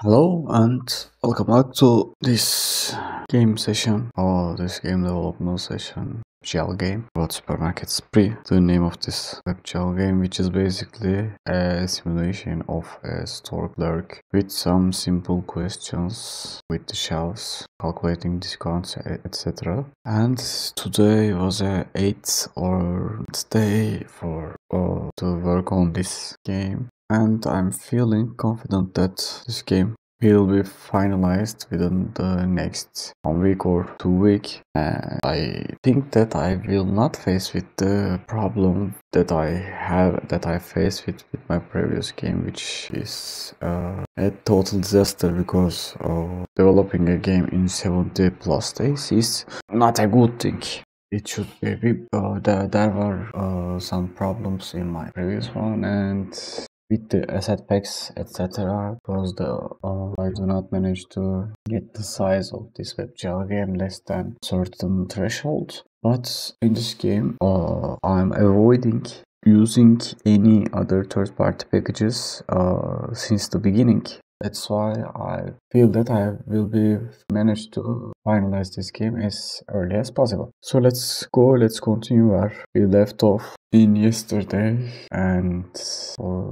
Hello and welcome back to this game session or this game development session. GL game about supermarket spree, the name of this WebGL game, which is basically a simulation of a store clerk with some simple questions with the shelves, calculating discounts, etc. And today was a 8th or day for to work on this game, and I'm feeling confident that this game will be finalized within the next 1 week or 2 week. And I think that I will not face with the problem that I faced with my previous game, which is a total disaster because developing a game in 70 plus days is not a good thing. It should be. There were some problems in my previous one, and with the asset packs, etc. because I do not manage to get the size of this WebGL game less than certain threshold. But in this game, I'm avoiding using any other third-party packages since the beginning. That's why I feel that I will be managed to finalize this game as early as possible. So let's continue where we left off in yesterday. And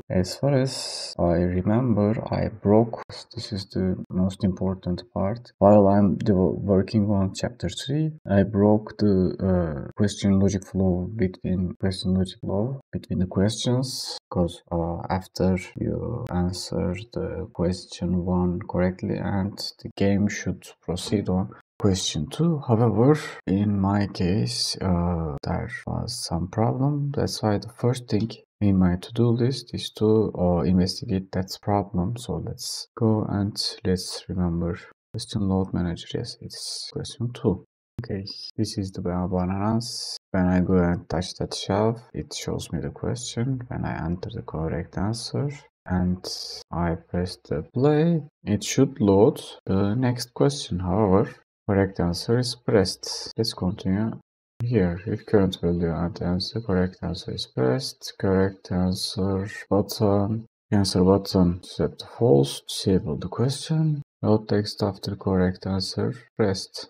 as far as I remember, I broke, this is the most important part, while I'm working on chapter 3, I broke the question logic flow between the questions, because after you answer the question 1 correctly, and the game should proceed on question 2. However, in my case, there was some problem. That's why the first thing in my to-do list is to investigate that problem. So let's go and let's remember question load manager. Yes, it's question 2. Okay, this is the bananas. When I go and touch that shelf, it shows me the question. When I enter the correct answer and I press the play, it should load the next question. However, correct answer is pressed. Let's continue. Here, if current value and answer, correct answer is pressed. Correct answer button. Answer button set to false. Disable the question. Load text after correct answer pressed.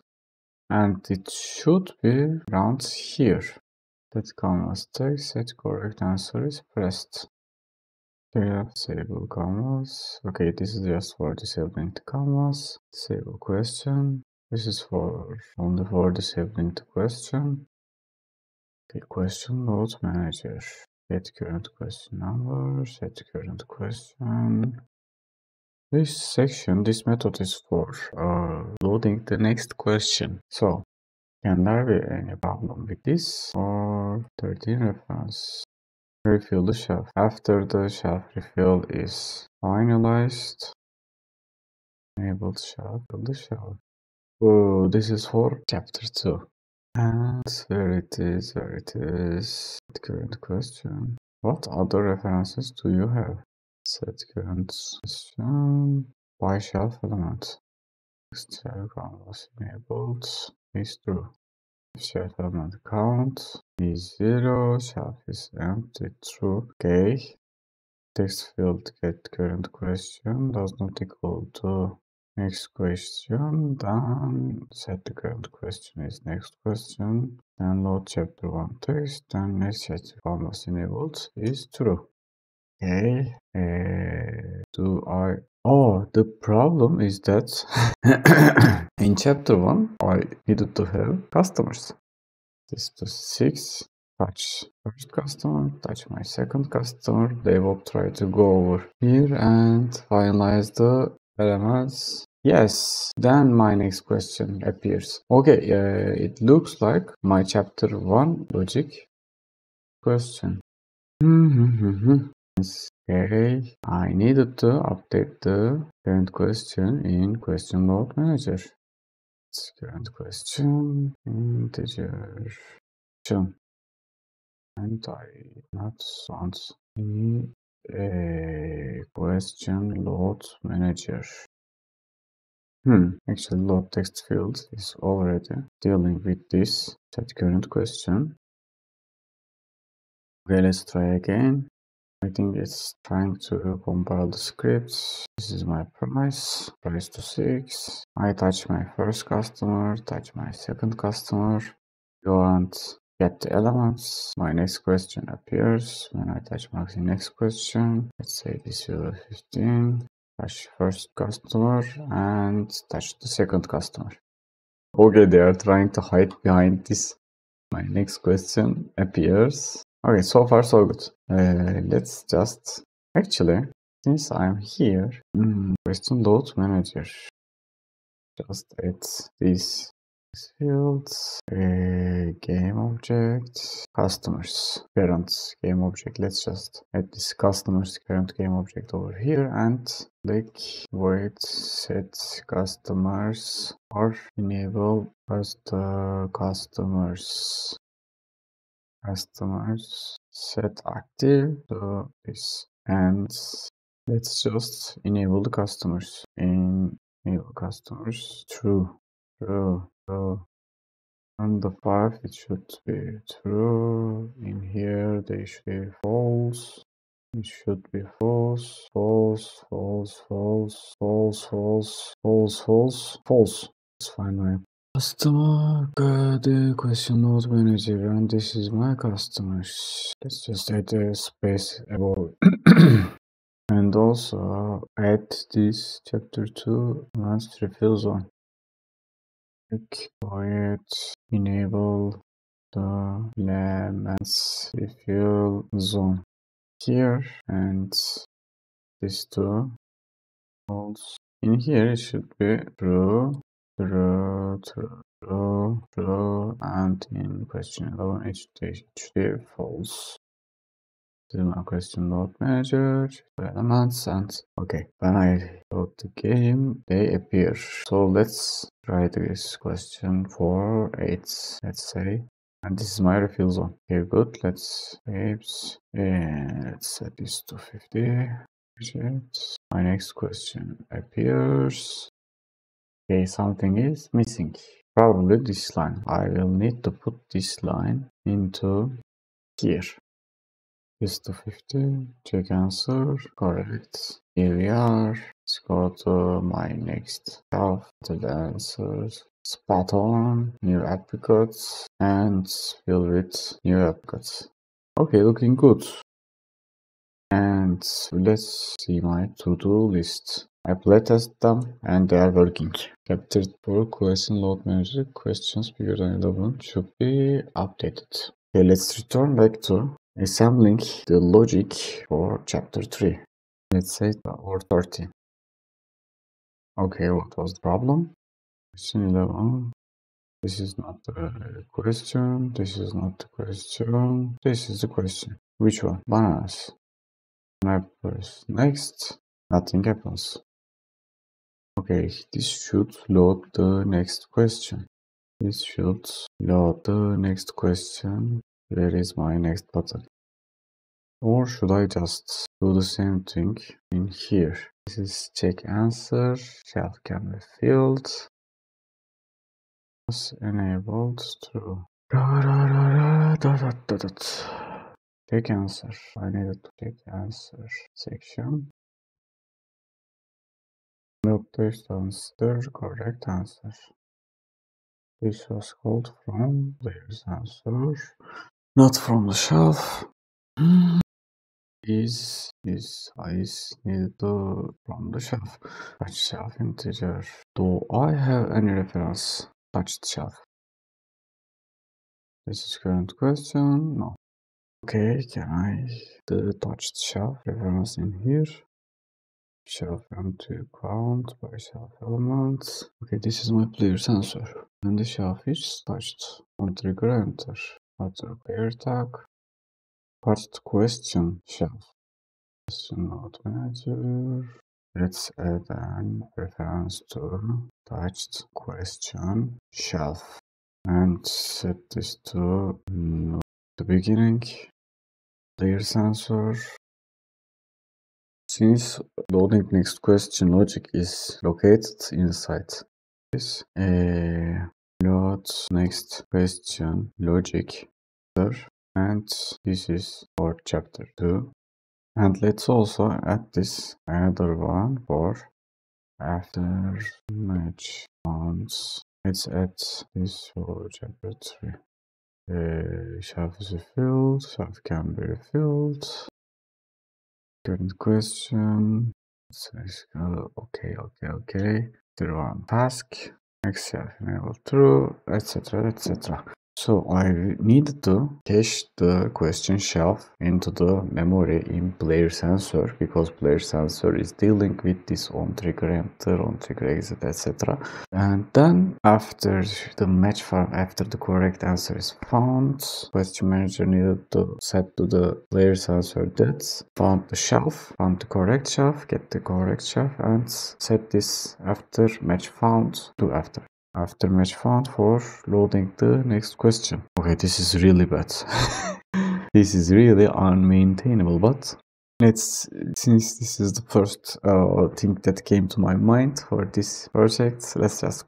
And it should be around here. That commas text set correct answer is pressed. Disable commas. Okay, this is just for disabling the commas. Disable question. This is for only for disabling the question. Okay, question load manager. Set current question number. Set current question. This method is for loading the next question. So, can there be any problem with this? Or 13 reference. Refill the shelf. After the shelf refill is finalized, enable shelf, fill the shelf. Oh, this is for chapter 2. And there it is, The current question. What other references do you have? Set current question by shelf element. Next shelf was enabled is true. Shelf element count is 0, shelf is empty, true. Okay. Text field get current question does not equal to next question, then set the current question is next question, then load chapter 1 text, then next chapter 1 was enabled is true. Okay, the problem is that in chapter 1 I needed to have customers. This is 6. Touch first customer, touch my second customer. They will try to go over here and finalize the elements. Yes, then my next question appears. Okay, it looks like my chapter 1 logic question. Okay, I needed to update the current question in question load manager. It's current question integer. And I not want any question load manager. Actually, load text field is already dealing with this set current question. Okay, let's try again. I think it's trying to compile the scripts. This is my price to 6. I touch my first customer, touch my second customer. Go and get the elements. My next question appears when I touch my next question. Let's say this will be 15. Touch first customer and touch the second customer. Okay, they are trying to hide behind this. My next question appears. Okay, so far so good. Let's just actually, since I'm here, question load manager. Just add these fields, game object, customers, parent game object. Let's just add this customers parent game object over here and click void set customers or enable first customers set active to this, and let's just enable the customers. Enable customers true. On the 5 it should be true. In here they should be false. It should be false. It's fine, right? Customer, the question node manager, and this is my customers. Let's just add a space above. And also add this chapter 2 advanced refill zone. Click void enable the lemons refill zone here, and this two false. In here it should be true, and in question 11 it should be false. This is my question load manager, elements, and okay, when I load the game, they appear. So let's try this question for 8, let's say. And this is my refill zone. Okay, good. Let's set this to 50. My next question appears. Okay, something is missing. Probably this line. I will need to put this line into here. This to 50. Check answer. Correct. Here we are. Let's go to my next shelf. To the answers. Spot on. New apricots. And fill with new apricots. Okay, looking good. And let's see my to-do list. I playtest them and they are working. Chapter 4 question load manager questions bigger than 11 should be updated. Okay, let's return back to assembling the logic for chapter 3. Let's say or 30. Okay, what was the problem? Question 11. This is not the question. This is not the question. This is the question. Which one? Bananas. When I press next, nothing happens. Okay, this should load the next question. This should load the next question. Where is my next button? Or should I just do the same thing in here? This is check answer, shelf can be filled. Was enabled true. Check answer. I needed to check answer section. Milk taste answer, correct answer. This was called from player's answer, not from the shelf. Is needed from the shelf. Touch shelf integer. Do I have any reference? Touched shelf. This is current question. No. Okay, can I do the touched shelf reference in here? Shelf empty count by shelf elements. Okay, this is my player sensor. And the shelf is touched. On trigger enter. Auto player tag. First question shelf. Question node manager. Let's add an reference to touched question shelf. And set this to the beginning. Player sensor. Since loading next question logic is located inside this, load next question logic, and this is for chapter 2. And let's also add this another one for after match fonts. Let's add this for chapter 3. Shelf is a field, shelf can be refilled. Current question. Okay. The one task. Next shelf enable true, etc. etc. So I need to cache the question shelf into the memory in player sensor, because player sensor is dealing with this on trigger enter, on trigger exit, etc. And then after the match file, after the correct answer is found, question manager needed to set to the player sensor that found the shelf, found the correct shelf, get the correct shelf, and set this after match found to after match found for loading the next question. Okay, this is really bad. This is really unmaintainable, but since this is the first thing that came to my mind for this project, let's just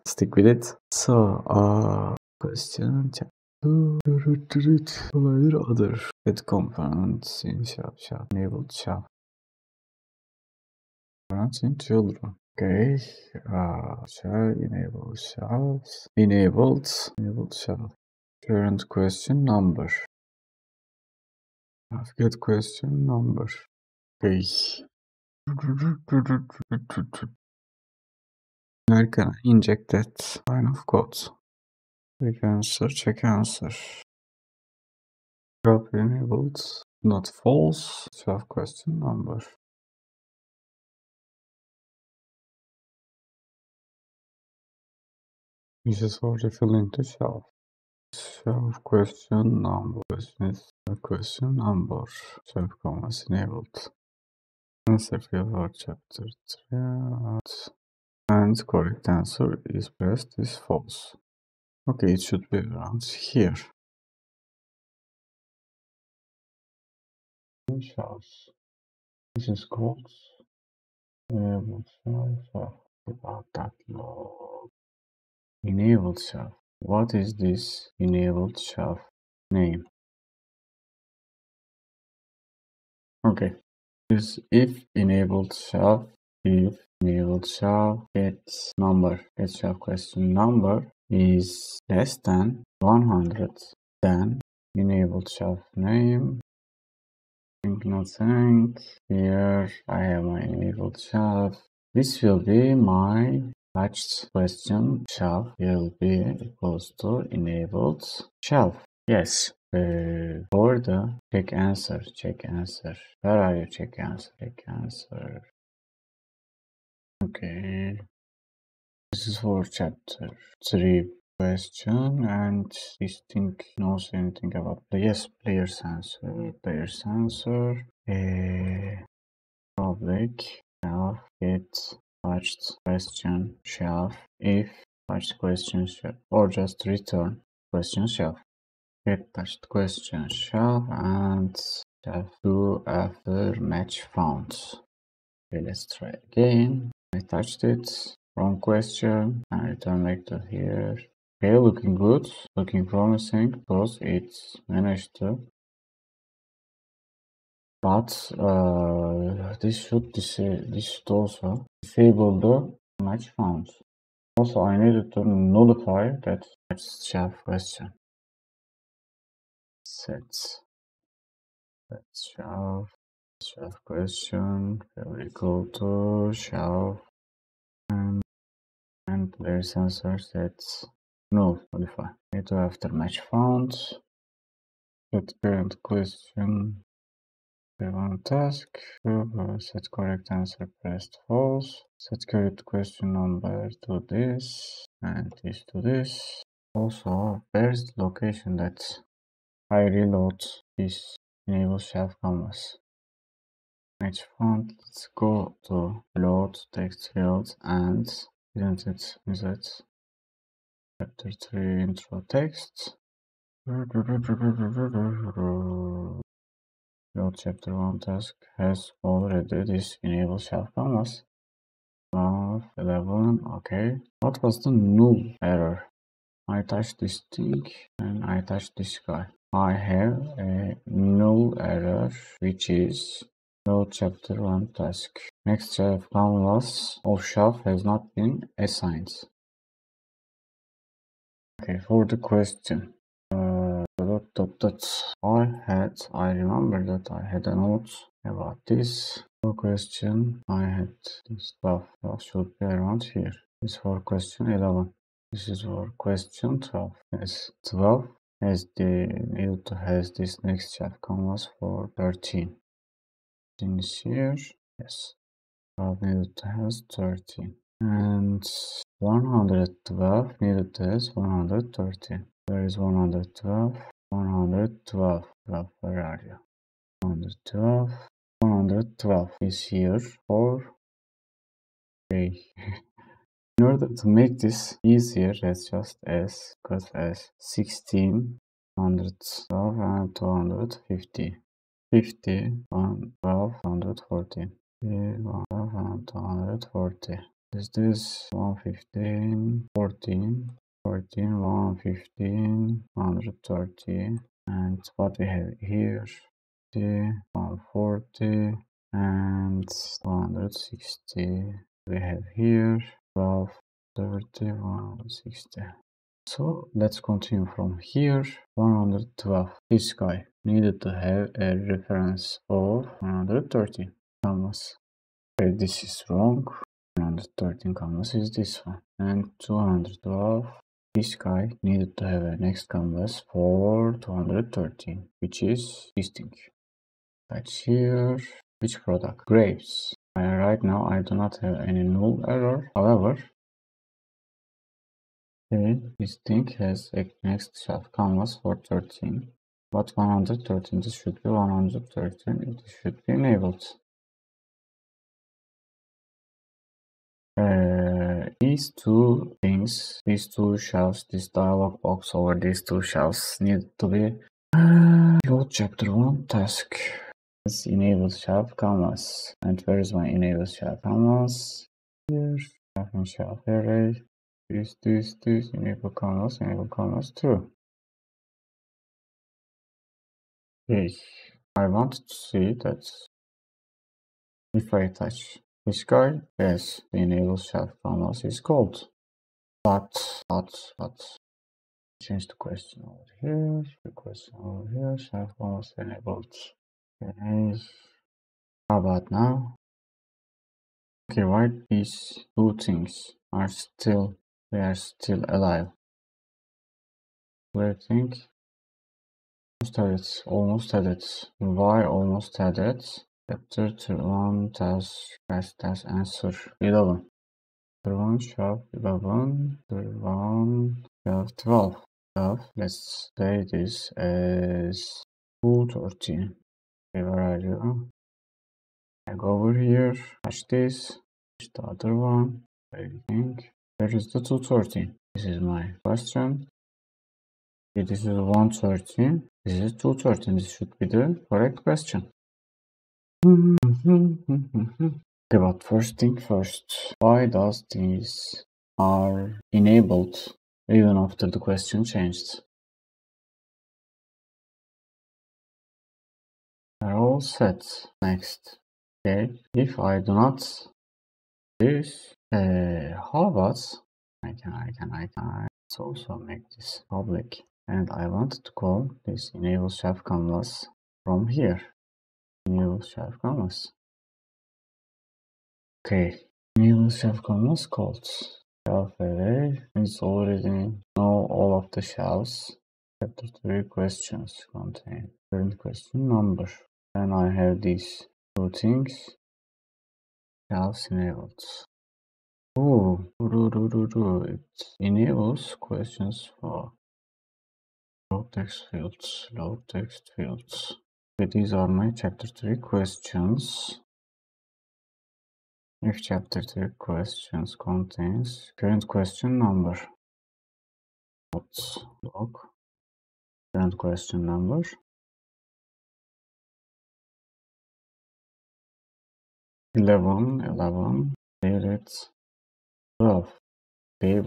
stick with it. So, question other get components in shop enabled shop components in children. Okay, shall enable shelves, enabled shelf. Current question number. I've got question number. Okay. Where can I inject that line of code? Check answer. Drop enabled, not false. Shelf question number. This is for refilling the shelf. Shelf question number. Question is a question number. Shelf commas enabled. Answer field for chapter 3. And correct answer is pressed is false. Okay, it should be around here. Shelves. This is called enabled shelf. About that log. Enabled shelf. What is this enabled shelf name? Okay. This if enabled shelf gets shelf question number is less than 100, then enabled shelf name. Nothing. Here I have my enabled shelf. This will be my touched question shelf will be equals to enabled shelf. Yes. For the check answer. Where are you? Check answer. Okay. This is for chapter 3 question, and this thing knows anything about player sensor. Public shelf get touched question shelf if touched question shelf, or just return question shelf. Get touched question shelf and shelf do after match found. Okay, let's try again. I touched it, wrong question, and return back to here. Okay, looking good, looking promising, because it's managed to. But this should also disable the match found. Also, I needed to nullify that shelf question. Set shelf question will equal to shelf and player sensor sets nullify. Need to after match found. Set current question. One task. Set correct answer pressed false. Set correct question number to this and this to this. Also, where's the location that I reload this enable shelf canvas? Match font. Let's go to load text fields and isn't it chapter 3 intro text. Load chapter 1 task has already this enable shelf canvas. 11, okay. What was the null error? I touched this thing and I touched this guy. I have a null error, which is no chapter 1 task. Next chapter canvas of shelf has not been assigned. Okay, for the question. I remember that I had a note about this. For question, I had this 12. 12 should be around here. This is for question 11. This is for question 12. Yes, 12 has this next chapter canvas for 13. In this here, yes. 12 needed to has 13. And 112 needed to has 113. Where is 112? 112. 12, where are you? 112. 112 is here for A. In order to make this easier, let's just cut as 16, 112 and 250. 50, 112, 114. 112 and 240. Is this 115, 14, 14, 115, 130, and what we have here, 140, and 160. We have here 12, 30, 160. So let's continue from here. 112. This guy needed to have a reference of 130 canvas. Okay, this is wrong. 113 canvas is this one. And 212. This guy needed to have a next canvas for 213, which is this thing. That's here. Which product? Grapes. Right now I do not have any null error. However, this thing has a next shelf canvas for 13. But 113, this should be 113. It should be enabled. These two things, these two shelves, this dialog box over these two shelves need to be load chapter 1 task. This enable shelf canvas. And where is my enable shelf canvas? Here, shelf array. This, enable canvas, true. Okay, I want to see that if I touch this guy, yes, the enable shelf canvas is gold. But, change the question over here, shelf canvas enabled. Okay, how about now? Okay, why these two things are still, they are still alive? I think almost had it. Why almost had it? Chapter 1 task answer 11. Chapter 1 shelf 11. Chapter 1 shelf 12. 12. Let's say this as 213. Okay, where are you? I go over here, touch this, touch the other one. I think where is the 213? This is my question. Okay, this is 113. This is 213. This should be the correct question. Okay, but first thing first, why does these are enabled even after the question changed? They're all set. Next. Okay, if I do not this, how about I can also make this public, and I want to call this enable shelf canvas from here. Enable shelf canvas. Okay, enable shelf canvas called shelf array. It's already know all of the shelves. Chapter 3 questions contain current question number. Then I have these two things. Shelves enabled. Oh, it enables questions for low text fields. Okay, these are my chapter 3 questions. If chapter 3 questions contains current question number, log current question number, eleven, delete 12. Okay,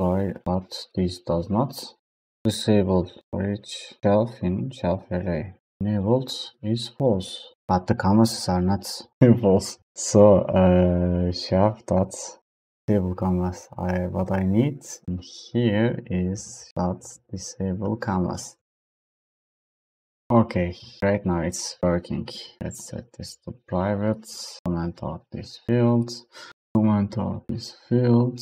but this does not Disabled for each shelf in shelf array. Enabled is false, but the commas are not false. So shelf dot disable commas. What I need here is dot disable commas. Okay, right now it's working. Let's set this to private. Comment out this field. Comment out this field.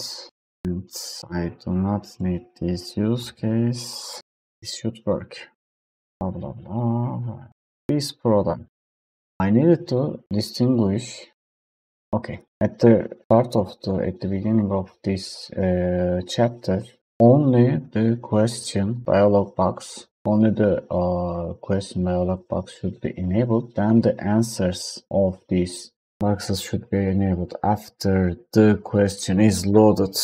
And I do not need this use case. This should work. Blah blah blah. This product. I needed to distinguish. Okay, at the beginning of this chapter, only the question dialog box. Only the question dialog box should be enabled. Then the answers of these boxes should be enabled after the question is loaded.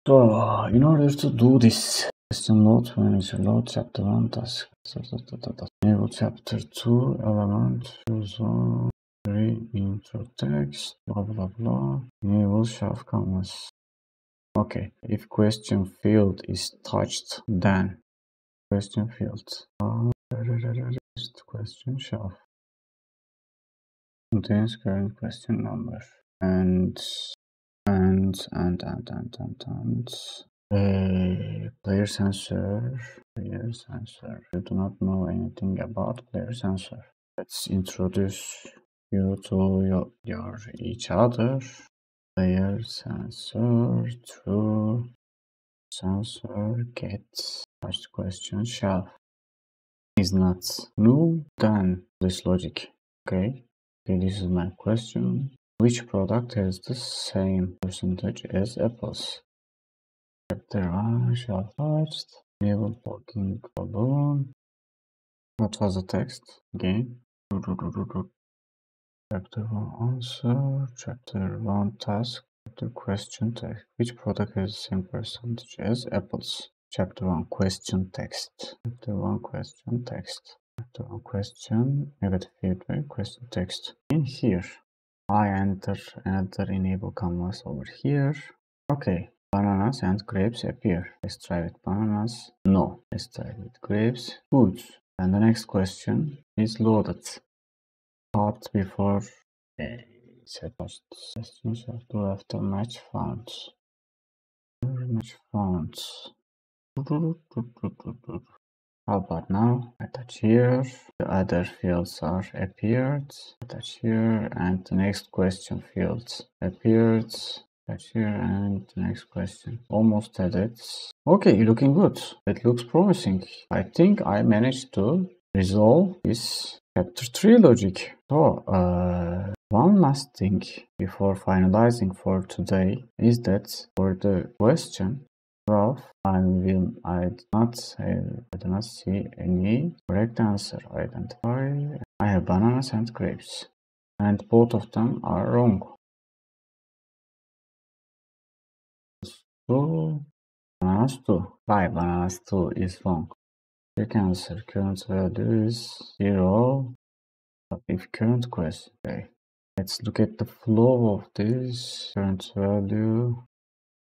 So, in order to do this, question load manager load chapter 1 task. Enable chapter 2 element user 3 intro text blah blah blah. Enable shelf commas. Okay, if question field is touched, then question field. Question shelf contains current question number and player sensor. You do not know anything about player sensor. Let's introduce you to each other. Player sensor true sensor get touched question shelf is not new. Then this logic. Okay, this is my question. Which product has the same percentage as apples? Chapter 1 shelf touched. Enable blocking balloon. What was the text? Again. Chapter 1 answer. Chapter 1 task. Chapter question text. Which product has the same percentage as apples? Chapter 1 question text. Chapter 1 question text. Chapter 1 question. Negative feedback. Question text. In here. I enter another enable commas over here. Okay. Bananas and grapes appear. Let's try with bananas. No. Let's try with grapes. Good. And the next question is loaded. Thought before set questions after match found. Match found. How about now? I touch here. The other fields are appeared. I touch here, and the next question fields appeared. Touch here, and the next question. Almost had it. Okay, looking good. It looks promising. I think I managed to resolve this chapter 3 logic. So, one last thing before finalizing for today is that for the question graph, I do not see any correct answer. Identify. I have bananas and grapes, and both of them are wrong. So bananas 2. Why bananas 2 is wrong? Quick answer. Current value is 0. But if current question, okay. Let's look at the flow of this. Current value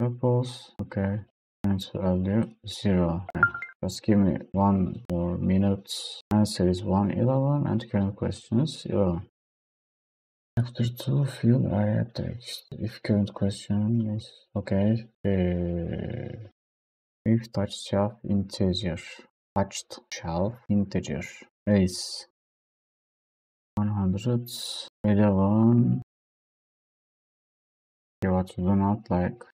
apples. Okay. Current value 0. Okay. Just give me 1 more minute. Answer is 111 and current question is 11. After 2 field area text. If current question is okay. If touched shelf integer. Touched shelf integer is 111. Okay, what you do not like.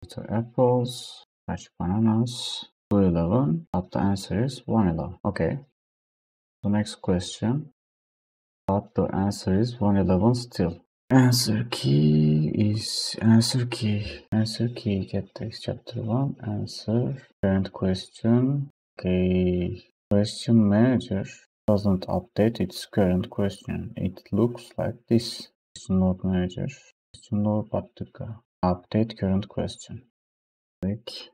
So apples, touch bananas, 211, but the answer is 111. Okay. The next question. But the answer is 111 still. Answer key is answer key. Answer key get text chapter 1. Answer. Current question. Okay. Question manager doesn't update its current question. It looks like this. Question load manager. Question load update current question. Click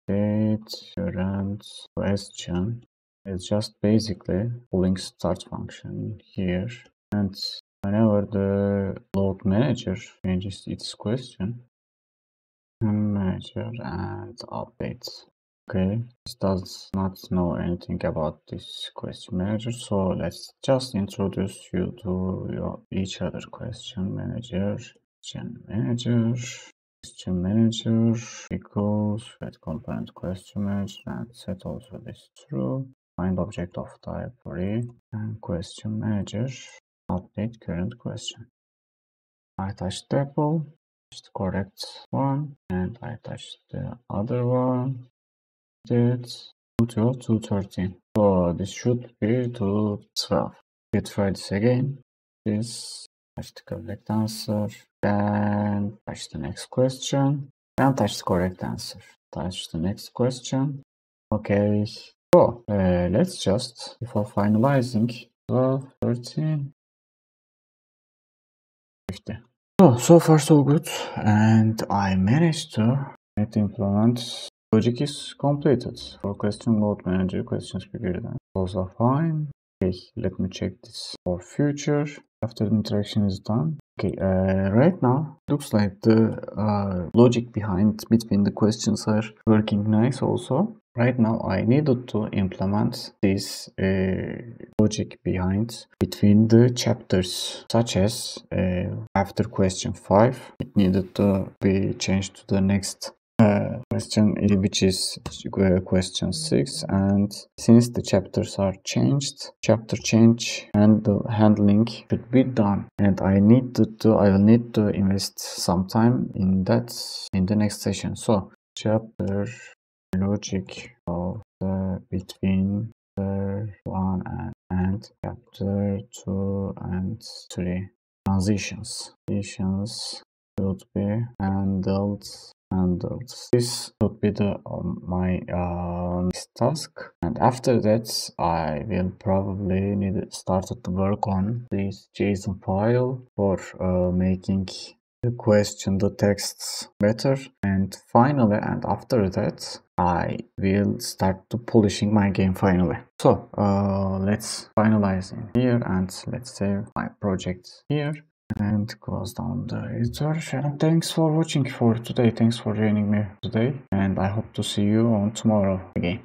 update current question. It's just basically pulling start function here, and whenever the load manager changes its question, manager and updates. Okay, this does not know anything about this question manager, so let's just introduce you to each other. Question manager equals set component question manager and set also this true. Find object of type array and question manager update current question. I touch the apple, touch the correct one, and I touch the other one. It's 212, 213. So this should be 212. Let's try this again. This, touch the correct answer. Then touch the next question. And touch the correct answer. Touch the next question. Okay. So let's just, before finalizing, 12, 13, 50. So far so good. And I managed to implement logic is completed. For question load manager, questions bigger than. Those are fine. Okay, let me check this for future after the interaction is done. Okay, right now looks like the logic between the questions are working nice also. Right now I needed to implement this logic between the chapters, such as after question 5 it needed to be changed to the next question, which is question 6, and since the chapters are changed, chapter change and the handling should be done, and I will need to invest some time in that in the next session. So chapter logic of the between chapter 1 and chapter 2 and 3 transitions should be handled. This would be my next task, and after that I will probably need to start to work on this JSON file for making the question, the texts better, and finally, and after that I will start to polishing my game finally. So let's finalize in here and let's save my project here and close down the editor. And thanks for watching for today. Thanks for joining me today, and I hope to see you on tomorrow again.